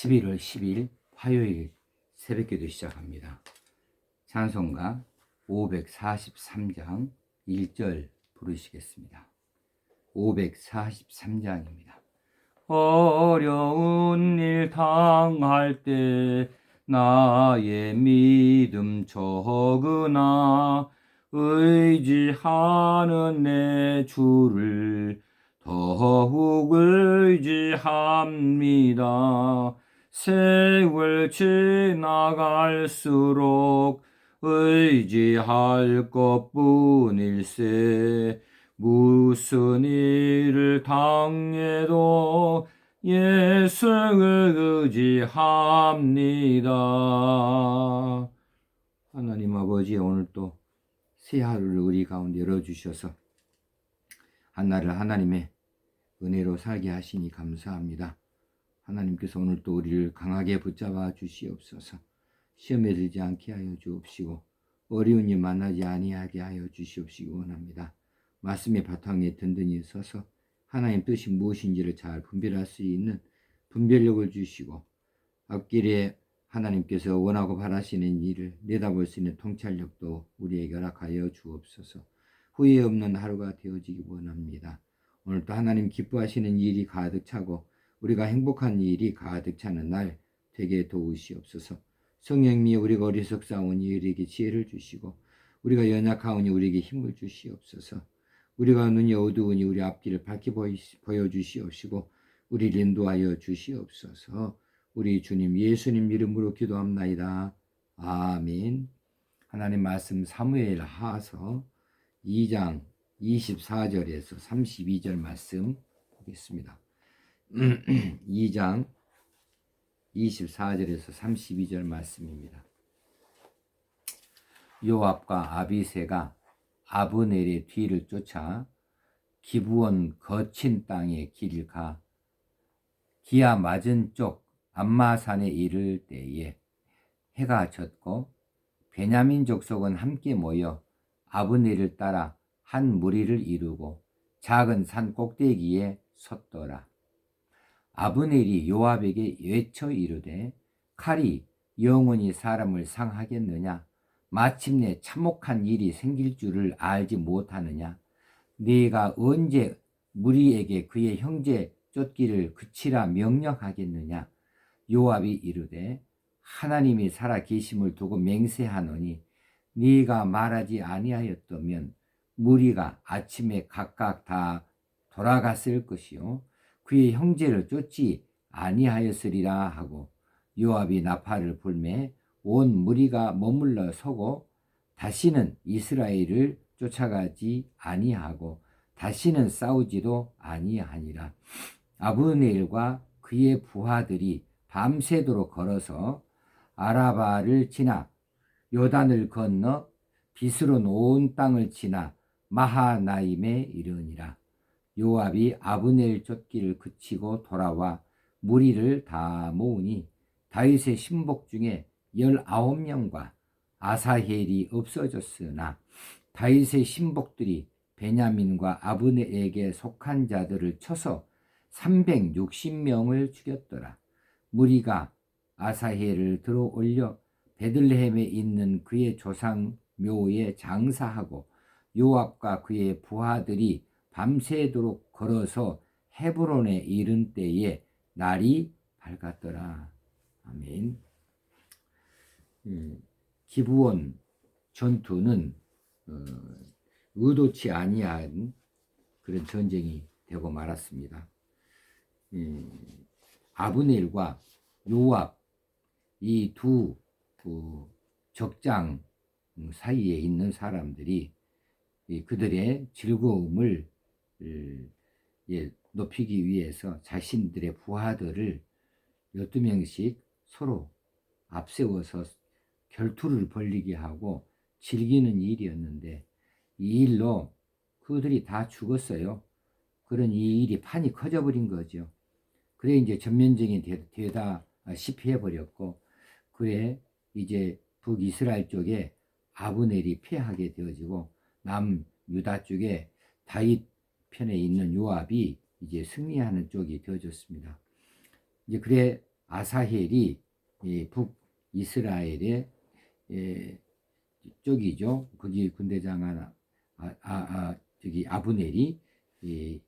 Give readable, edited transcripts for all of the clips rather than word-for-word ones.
11월 10일 화요일 새벽기도 시작합니다. 찬송가 543장 1절 부르시겠습니다. 543장입니다. 어려운 일 당할 때 나의 믿음 적으나 의지하는 내 주를 더욱 의지합니다. 세월 지나갈수록 의지할 것뿐일세. 무슨 일을 당해도 예수를 의지합니다. 하나님 아버지, 오늘 또 새 하루를 우리 가운데 열어주셔서 한날을 하나님의 은혜로 살게 하시니 감사합니다. 하나님께서 오늘 또 우리를 강하게 붙잡아 주시옵소서. 시험에 들지 않게 하여 주옵시고 어려운 일 만나지 아니하게 하여 주시옵시기 원합니다. 말씀의 바탕에 든든히 서서 하나님 뜻이 무엇인지를 잘 분별할 수 있는 분별력을 주시고 앞길에 하나님께서 원하고 바라시는 일을 내다볼 수 있는 통찰력도 우리에게 허락하여 주옵소서. 후회 없는 하루가 되어지기 원합니다. 오늘도 하나님 기뻐하시는 일이 가득 차고 우리가 행복한 일이 가득 차는 날 되게 도우시옵소서. 성령님이 우리가 어리석사오니 우리에게 지혜를 주시고 우리가 연약하오니 우리에게 힘을 주시옵소서. 우리가 눈이 어두우니 우리 앞길을 밝게 보여주시옵시고 우리를 인도하여 주시옵소서. 우리 주님 예수님 이름으로 기도합나이다. 아멘. 하나님 말씀 사무엘 하서 2장 24절에서 32절 말씀 보겠습니다. 2장 24절에서 32절 말씀입니다. 요압과 아비새가 아브넬의 뒤를 쫓아 기브온 거친 땅의 길을 가 기아 맞은 쪽 암마산에 이를 때에 해가 졌고 베냐민 족속은 함께 모여 아브넬을 따라 한 무리를 이루고 작은 산 꼭대기에 섰더라. 아브넬이 요압에게 외쳐 이르되 칼이 영원히 사람을 상하겠느냐? 마침내 참혹한 일이 생길 줄을 알지 못하느냐? 네가 언제 무리에게 그의 형제 쫓기를 그치라 명령하겠느냐? 요압이 이르되 하나님이 살아 계심을 두고 맹세하노니 네가 말하지 아니하였다면 무리가 아침에 각각 다 돌아갔을 것이요 그의 형제를 쫓지 아니하였으리라 하고 요압이 나팔을 불매 온 무리가 머물러 서고 다시는 이스라엘을 쫓아가지 아니하고 다시는 싸우지도 아니하니라. 아브넬과 그의 부하들이 밤새도록 걸어서 아라바를 지나 요단을 건너 비스론 온 땅을 지나 마하나임에 이르니라. 요압이 아브넬 쫓기를 그치고 돌아와 무리를 다 모으니 다윗의 신복 중에 19명과 아사헬이 없어졌으나 다윗의 신복들이 베냐민과 아브넬에게 속한 자들을 쳐서 360명을 죽였더라. 무리가 아사헬을 들어 올려 베들레헴에 있는 그의 조상 묘에 장사하고 요압과 그의 부하들이 밤새도록 걸어서 헤브론에 이른 때에 날이 밝았더라. 아멘. 기브온 전투는 의도치 아니한 그런 전쟁이 되고 말았습니다. 아브넬과 요압 이 두 적장 사이에 있는 사람들이 그들의 즐거움을 높이기 위해서 자신들의 부하들을 12명씩 서로 앞세워서 결투를 벌이게 하고 즐기는 일이었는데 이 일로 그들이 다 죽었어요. 그런 이 일이 판이 커져버린 거죠. 그래 이제 전면적인 되다시피 해버렸고 그래 이제 북이스라엘 쪽에 아브넬이 패하게 되어지고 남유다 쪽에 다윗 편에 있는 요압이 이제 승리하는 쪽이 되어졌습니다. 이제 그래 아사헬이 북이스라엘의 쪽이죠. 거기 군대장한 저기 아브넬이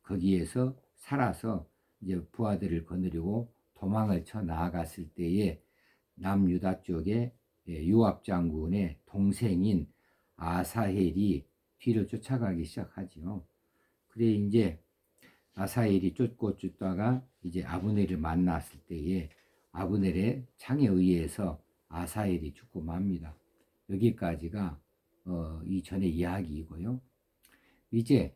거기에서 살아서 이제 부하들을 거느리고 도망을 쳐 나아갔을 때에 남유다 쪽에 요압 장군의 동생인 아사헬이 뒤를 쫓아가기 시작하죠. 그래 이제 아사헬이 쫓다가 이제 아브넬을 만났을 때에 아브넬의 창에 의해서 아사헬이 죽고 맙니다. 여기까지가 이전의 이야기이고요. 이제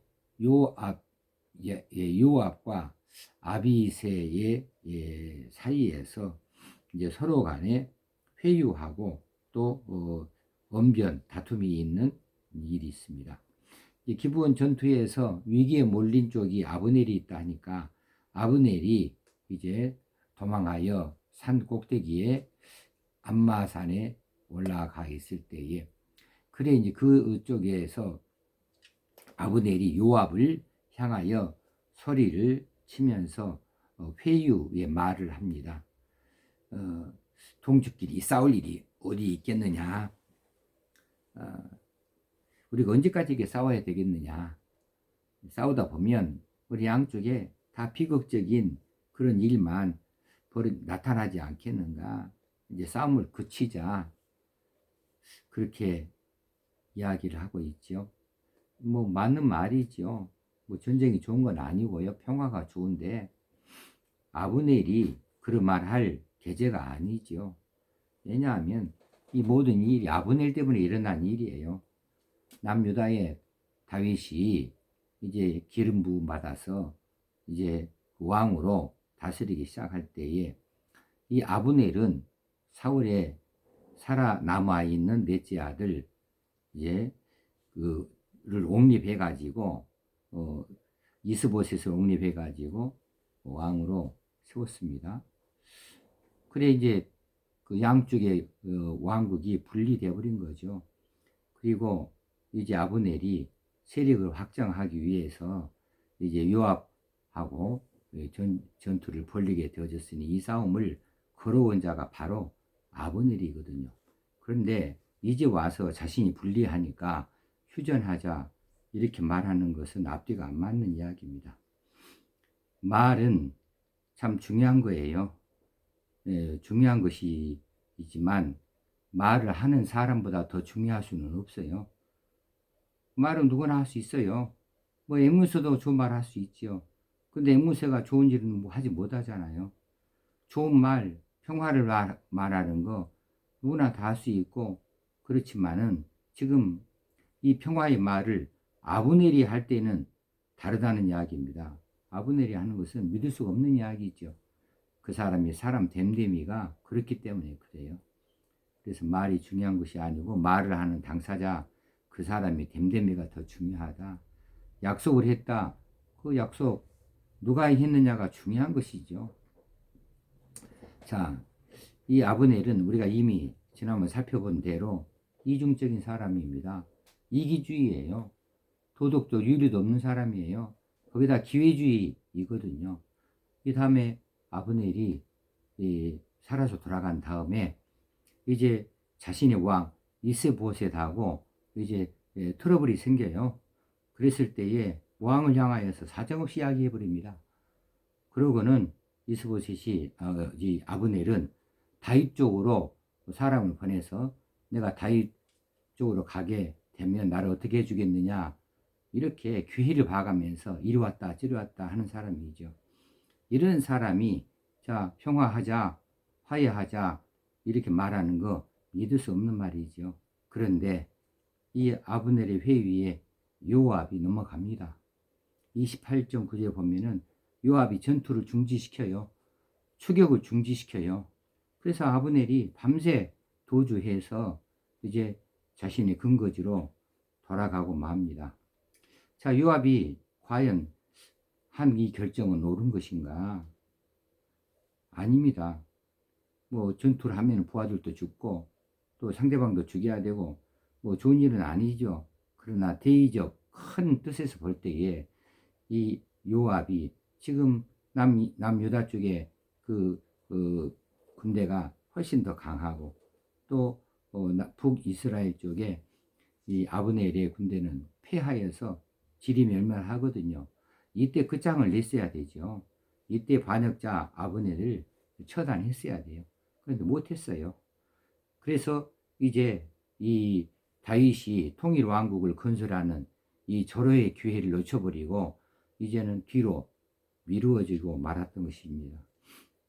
요압과 아비새의 사이에서 이제 서로 간에 회유하고 또 언변 다툼이 있는 일이 있습니다. 기브온 전투에서 위기에 몰린 쪽이 아브넬이 있다 하니까 아브넬이 이제 도망하여 산 꼭대기에 암마산에 올라가 있을 때에 그래 이제 그쪽에서 아브넬이 요압을 향하여 소리를 치면서 회유의 말을 합니다. 동족끼리 싸울 일이 어디 있겠느냐? 우리가 언제까지 이게 싸워야 되겠느냐? 싸우다 보면 우리 양쪽에 다 비극적인 그런 일만 나타나지 않겠는가? 이제 싸움을 그치자. 그렇게 이야기를 하고 있죠. 뭐 맞는 말이죠. 뭐 전쟁이 좋은 건 아니고요. 평화가 좋은데 아브넬이 그런 말 할 계제가 아니죠. 왜냐하면 이 모든 일이 아브넬 때문에 일어난 일이에요. 남유다의 다윗이 이제 기름 부음 받아서 이제 왕으로 다스리기 시작할 때에 이 아브넬은 사울의 살아남아 있는 넷째 아들 이제 그를 옹립해 가지고 이스보셋을 옹립해 가지고 왕으로 세웠습니다. 그래 이제 그 양쪽의 왕국이 분리되어 버린 거죠. 그리고 이제 아브넬이 세력을 확장하기 위해서 이제 요압하고 전투를 벌이게 되어졌으니 이 싸움을 걸어온 자가 바로 아브넬이거든요. 그런데 이제 와서 자신이 불리하니까 휴전하자 이렇게 말하는 것은 앞뒤가 안 맞는 이야기입니다. 말은 참 중요한 거예요. 중요한 것이지만 말을 하는 사람보다 더 중요할 수는 없어요. 말은 누구나 할 수 있어요. 뭐 앵무새도 좋은 말 할 수 있죠. 근데 앵무새가 좋은 일은 뭐 하지 못하잖아요. 좋은 말, 평화를 말하는 거 누구나 다 할 수 있고 그렇지만은 지금 이 평화의 말을 아브넬이 할 때는 다르다는 이야기입니다. 아브넬이 하는 것은 믿을 수가 없는 이야기죠. 그 사람이 사람 됨됨이가 그렇기 때문에 그래요. 그래서 말이 중요한 것이 아니고 말을 하는 당사자 그 사람이 됨됨이가 더 중요하다. 약속을 했다. 그 약속 누가 했느냐가 중요한 것이죠. 자, 이 아브넬은 우리가 이미 지난번 살펴본 대로 이중적인 사람입니다. 이기주의예요. 도덕도 윤리도 없는 사람이에요. 거기다 기회주의이거든요. 이 다음에 아브넬이 살아서 돌아간 다음에 이제 자신의 왕 이스보셋하고 이제 트러블이 생겨요. 그랬을 때에 왕을 향하여서 사정없이 이야기해 버립니다. 그러고는 이스보셋이 아브넬은 다윗 쪽으로 사람을 보내서 내가 다윗 쪽으로 가게 되면 나를 어떻게 해주겠느냐 이렇게 귀희를 봐가면서 이리 왔다 저리 왔다 하는 사람이죠. 이런 사람이 자 평화하자 화해하자 이렇게 말하는 거 믿을 수 없는 말이죠. 그런데 이 아브넬의 회의에 요압이 넘어갑니다. 28.9절 보면은 요압이 전투를 중지시켜요. 추격을 중지시켜요. 그래서 아브넬이 밤새 도주해서 이제 자신의 근거지로 돌아가고 맙니다. 자, 요압이 과연 한 이 결정은 옳은 것인가? 아닙니다. 뭐 전투를 하면 부하들도 죽고 또 상대방도 죽여야 되고 뭐 좋은 일은 아니죠. 그러나 대의적 큰 뜻에서 볼 때에 이 요압이 지금 남유다 쪽에 그 군대가 훨씬 더 강하고 또 북이스라엘 쪽에 이 아브넬의 군대는 패하여서 질이 멸망하거든요. 이때 끝장을 냈어야 되죠. 이때 반역자 아브넬을 처단했어야 돼요. 그런데 못했어요. 그래서 이제 이 다윗이 통일 왕국을 건설하는 이 절호의 기회를 놓쳐버리고 이제는 뒤로 미루어지고 말았던 것입니다.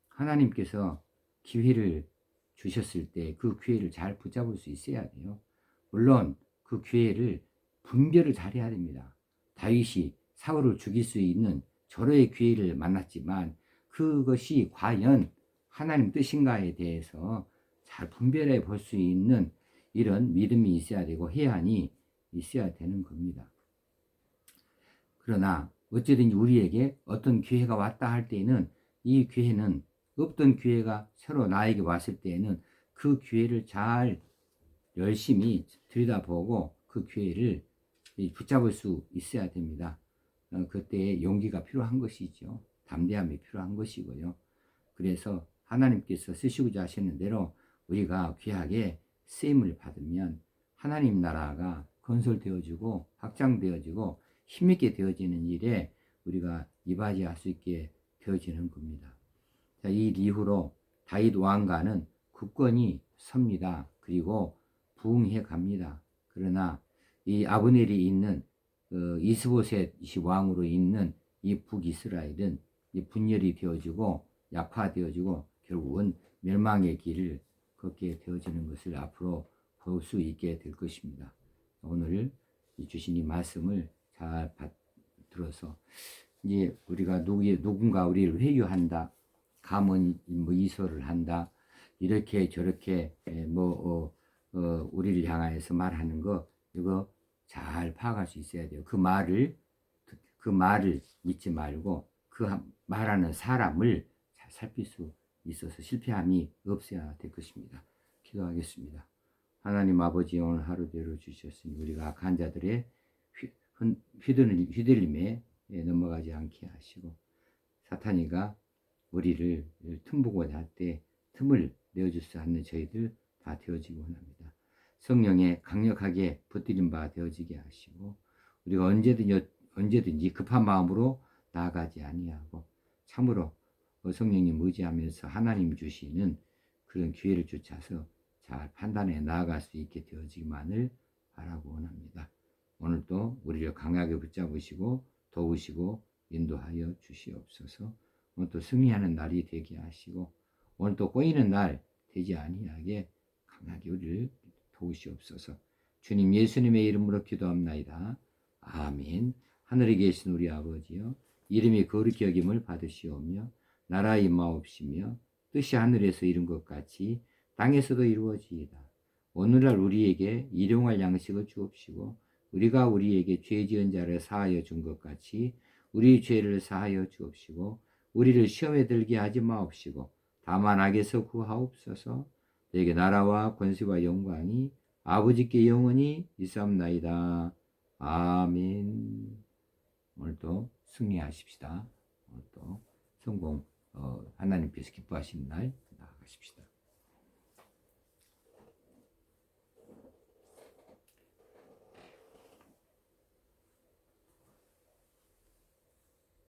하나님께서 기회를 주셨을 때 그 기회를 잘 붙잡을 수 있어야 돼요. 물론 그 기회를 분별을 잘해야 됩니다. 다윗이 사울을 죽일 수 있는 절호의 기회를 만났지만 그것이 과연 하나님 뜻인가에 대해서 잘 분별해 볼 수 있는 이런 믿음이 있어야 되고 해안이 있어야 되는 겁니다. 그러나 어쨌든 우리에게 어떤 기회가 왔다 할 때에는 이 기회는 없던 기회가 새로 나에게 왔을 때에는 그 기회를 잘 열심히 들여다보고 그 기회를 붙잡을 수 있어야 됩니다. 그때 용기가 필요한 것이죠. 담대함이 필요한 것이고요. 그래서 하나님께서 쓰시고자 하시는 대로 우리가 귀하게 쓰임을 받으면 하나님 나라가 건설되어지고 확장되어지고 힘있게 되어지는 일에 우리가 이바지할 수 있게 되어지는 겁니다. 자, 이 이후로 다윗 왕가는 굳건히 섭니다. 그리고 부흥해 갑니다. 그러나 이 아브넬이 있는 이스보셋이 왕으로 있는 이 북이스라엘은 이 분열이 되어지고 약화되어지고 결국은 멸망의 길을 걷게 되어지는 것을 앞으로 볼 수 있게 될 것입니다. 오늘 주신 이 말씀을 잘 들어서 이제 우리가 누군가 우리를 회유한다, 감언 이소를 한다, 이렇게 저렇게 우리를 향하여서 말하는 거 이거 잘 파악할 수 있어야 돼요. 그 말을 믿지 말고 그 말하는 사람을 잘 살필 수 있어서 실패함이 없어야 될 것입니다. 기도하겠습니다. 하나님 아버지, 오늘 하루대로 주셨으니 우리가 악한 자들의 휘둘림에 넘어가지 않게 하시고 사탄이가 우리를 틈보고자 할 때 틈을 내어줄 수 없는 저희들 다 되어지기 원합니다. 성령에 강력하게 붙들린 바 되어지게 하시고 우리가 언제든지 급한 마음으로 나아가지 아니하고 참으로 성령님 의지하면서 하나님 주시는 그런 기회를 쫓아서 잘 판단해 나아갈 수 있게 되어지기만을 바라고 원합니다. 오늘도 우리를 강하게 붙잡으시고 도우시고 인도하여 주시옵소서. 오늘 또 승리하는 날이 되게 하시고 오늘 또 꼬이는 날 되지 아니하게 강하게 우리를 도우시옵소서. 주님 예수님의 이름으로 기도합나이다. 아멘. 하늘에 계신 우리 아버지여, 이름이 거룩히 여김을 받으시오며 나라의 임하옵시며 뜻이 하늘에서 이룬 것 같이 땅에서도 이루어지이다. 오늘날 우리에게 일용할 양식을 주옵시고 우리가 우리에게 죄 지은 자를 사하여 준 것 같이 우리 죄를 사하여 주옵시고 우리를 시험에 들게 하지 마옵시고 다만 악에서 구하옵소서. 내게 나라와 권세와 영광이 아버지께 영원히 있사옵나이다. 아멘. 오늘도 승리하십시다. 오늘도 성공 하나님께서 기뻐하시는 날 나아가십시다.